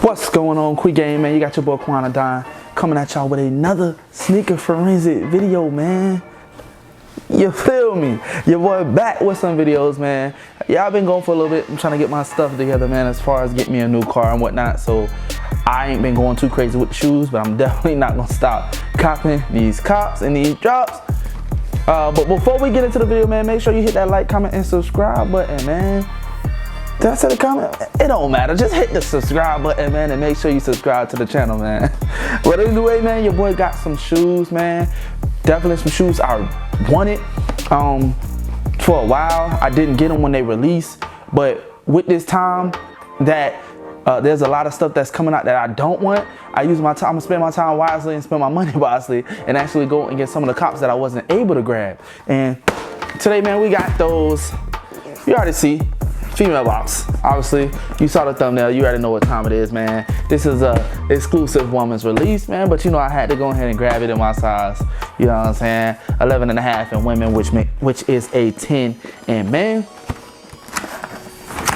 What's going on, Quick Game, man? You got your boy Quanadine coming at y'all with another sneaker forensic video, man. You feel me? Your boy back with some videos, man. Yeah, I've been going for a little bit. I'm trying to get my stuff together, man, as far as getting me a new car and whatnot. So I ain't been going too crazy with the shoes, but I'm definitely not gonna stop copping these cops and these drops. But before we get into the video, man, make sure you hit that like, comment, and subscribe button, man. Did I say the comment? It don't matter. Just hit the subscribe button, man, and make sure you subscribe to the channel, man. But anyway, man, your boy got some shoes, man. Definitely some shoes I wanted for a while. I didn't get them when they released, but with this time that there's a lot of stuff that's coming out that I don't want, I use my time. I'm gonna spend my time wisely and spend my money wisely, and actually go and get some of the cops that I wasn't able to grab. And today, man, we got those. You already see. Female box. Obviously, you saw the thumbnail. You already know what time it is, man. This is a exclusive woman's release, man. But you know, I had to go ahead and grab it in my size. You know what I'm saying? 11.5 in women, which is a 10 in men.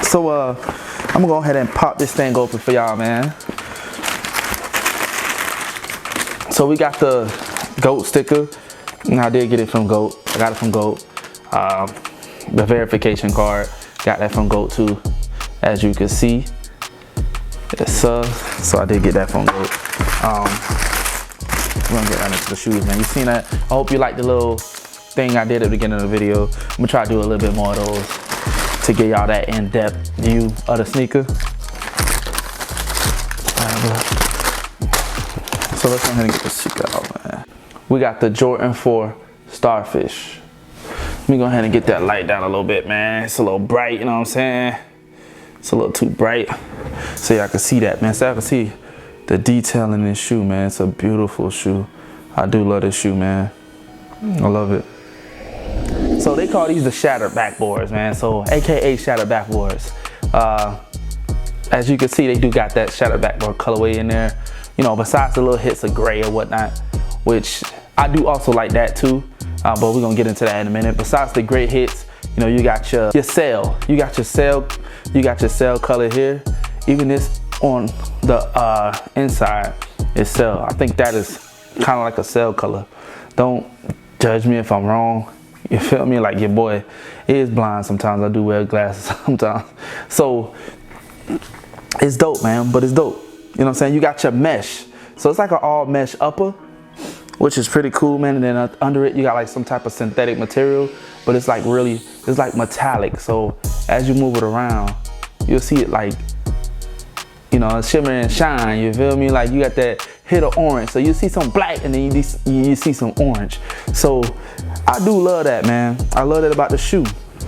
So I'm gonna go ahead and pop this thing open for y'all, man. So we got the GOAT sticker. And I did get it from GOAT. I got it from GOAT. The verification card. Got that from GOAT too, as you can see. Yes, so I did get that from GOAT. We're gonna get right into the shoes, man. You seen that? I hope you like the little thing I did at the beginning of the video. I'm gonna try to do a little bit more of those to get y'all that in-depth view of the sneaker. So let's go ahead and get the sneaker out, man. We got the Jordan 4 Starfish. Let me go ahead and get that light down a little bit, man. It's a little bright, you know what I'm saying? It's a little too bright. So y'all can see that, man. So y'all can see the detail in this shoe, man. It's a beautiful shoe. I do love this shoe, man. I love it. So they call these the shattered backboards, man. So A.K.A. shattered backboards. As you can see, they do got that shattered backboard colorway in there. You know, besides the little hits of gray or whatnot, which I do also like that too. But we're gonna get into that in a minute. Besides the great hits, you know, you got your sail. You got your sail color here. Even this on the inside is sail. I think that is kind of like a sail color. Don't judge me if I'm wrong. You feel me? Like, your boy is blind sometimes. I do wear glasses sometimes. So it's dope, man, but it's dope. You know what I'm saying? You got your mesh. So it's like an all mesh upper, which is pretty cool, man. And then under it, you got like some type of synthetic material, but it's like really, it's like metallic. So as you move it around, you'll see it like, you know, shimmer and shine, you feel me? Like, you got that hit of orange. So you see some black and then you see some orange. So I do love that, man. I love that about the shoe.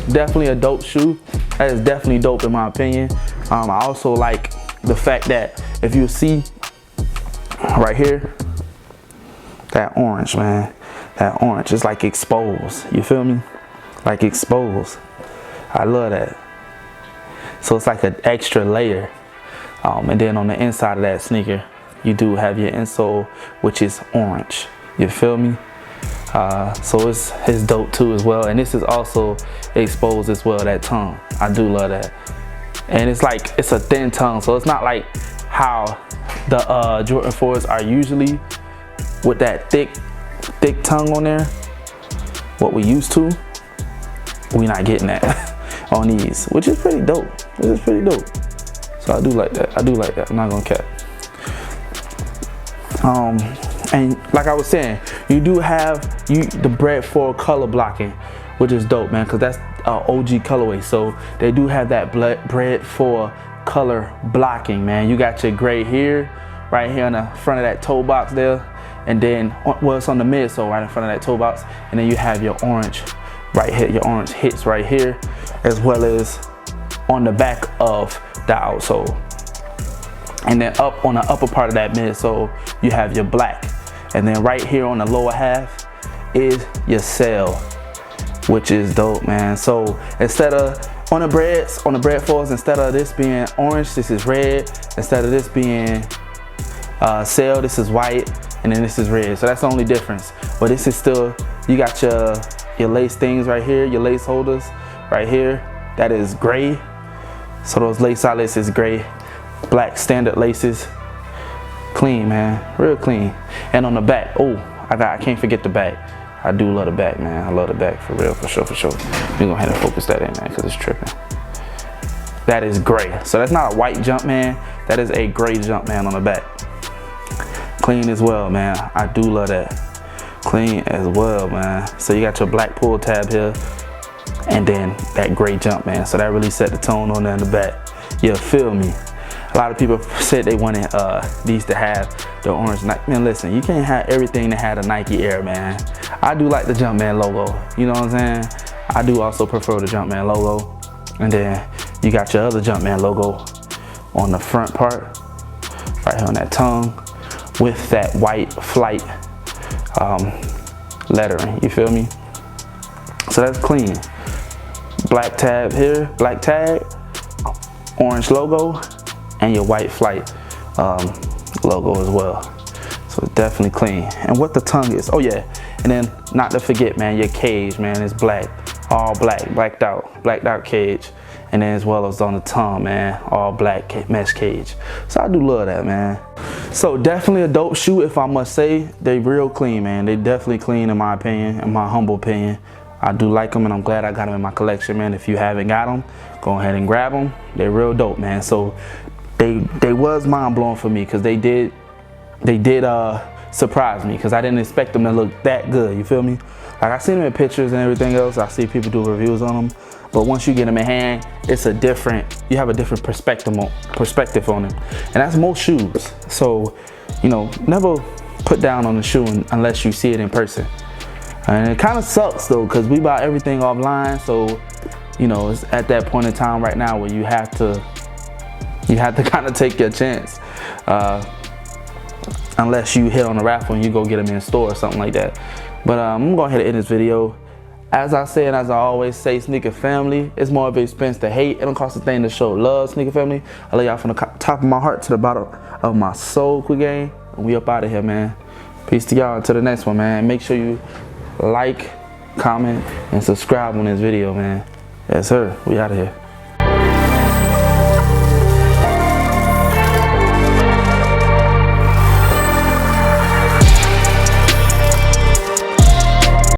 Definitely a dope shoe. That is definitely dope in my opinion. I also like the fact that if you see right here, that orange, man, that orange is like exposed. You feel me? Like exposed. I love that. So it's like an extra layer. And then on the inside of that sneaker, you do have your insole, which is orange. You feel me? So it's dope too as well. And this is also exposed as well, that tongue. I do love that. And it's like, it's a thin tongue, so it's not like how the Jordan 4s are usually with that thick tongue on there. What we used to, we not getting that on these, which is pretty dope. This is pretty dope. So I do like that. I do like that. I'm not gonna cap. And like I was saying, you do have the bread for color blocking, which is dope, man, because that's OG colorway. So they do have that bread for color blocking, man. You got your gray here, right here on the front of that toe box there, and then well, it's on the midsole right in front of that toe box, and then you have your orange right here, your orange hits right here, as well as on the back of the outsole. And then up on the upper part of that midsole, you have your black. And then right here on the lower half is your sail, which is dope, man. So instead of on the bread 4s, instead of this being orange, this is red. Instead of this being sail, this is white, and then this is red. So that's the only difference. But this is still, you got your lace things right here, your lace holders right here. That is gray. So those lace eyelets is gray. Black standard laces. Clean, man, real clean. And on the back, oh, I can't forget the back. I do love the back, man. I love the back, for real, for sure, for sure. We're gonna have to focus that in, man, because it's tripping. That is gray. So that's not a white jump, man. That is a gray jump, man, on the back. Clean as well, man. I do love that. Clean as well, man. So you got your black pull tab here, and then that gray jump, man. So that really set the tone on there in the back. You feel me? A lot of people said they wanted these to have the orange Nike. Man, listen, you can't have everything that had a Nike Air, man. I do like the Jumpman logo. You know what I'm saying? I do also prefer the Jumpman logo. And then you got your other Jumpman logo on the front part, right here on that tongue, with that white flight lettering. You feel me? So that's clean. Black tab here, black tag, orange logo, and your white flight logo as well. So it's definitely clean. And what the tongue is, oh yeah, and then not to forget, man, your cage, man, is black, all black, blacked out cage. And then as well as on the tongue, man, all black mesh cage. So I do love that, man. So definitely a dope shoe, if I must say. They real clean, man. They definitely clean, in my opinion, in my humble opinion. I do like them, and I'm glad I got them in my collection, man. If you haven't got them, go ahead and grab them. They're real dope, man. So they was mind blowing for me, because they did surprise me, because I didn't expect them to look that good. You feel me? Like, I seen them in pictures and everything else. I see people do reviews on them, but once you get them in hand, it's a different, you have a different perspective on them, and that's most shoes. So, you know, never put down on the shoe unless you see it in person. And it kind of sucks though, because we buy everything offline. So, you know, it's at that point in time right now where you have to kind of take your chance, unless you hit on a raffle and you go get them in store or something like that. But I'm gonna go ahead and end this video. As I say, and as I always say, sneaker family, it's more of an expense to hate. It don't cost a thing to show love, sneaker family. I love y'all from the top of my heart to the bottom of my soul, quick game. And we up out of here, man. Peace to y'all. Until the next one, man. Make sure you like, comment, and subscribe on this video, man. Yes, sir. We out of here.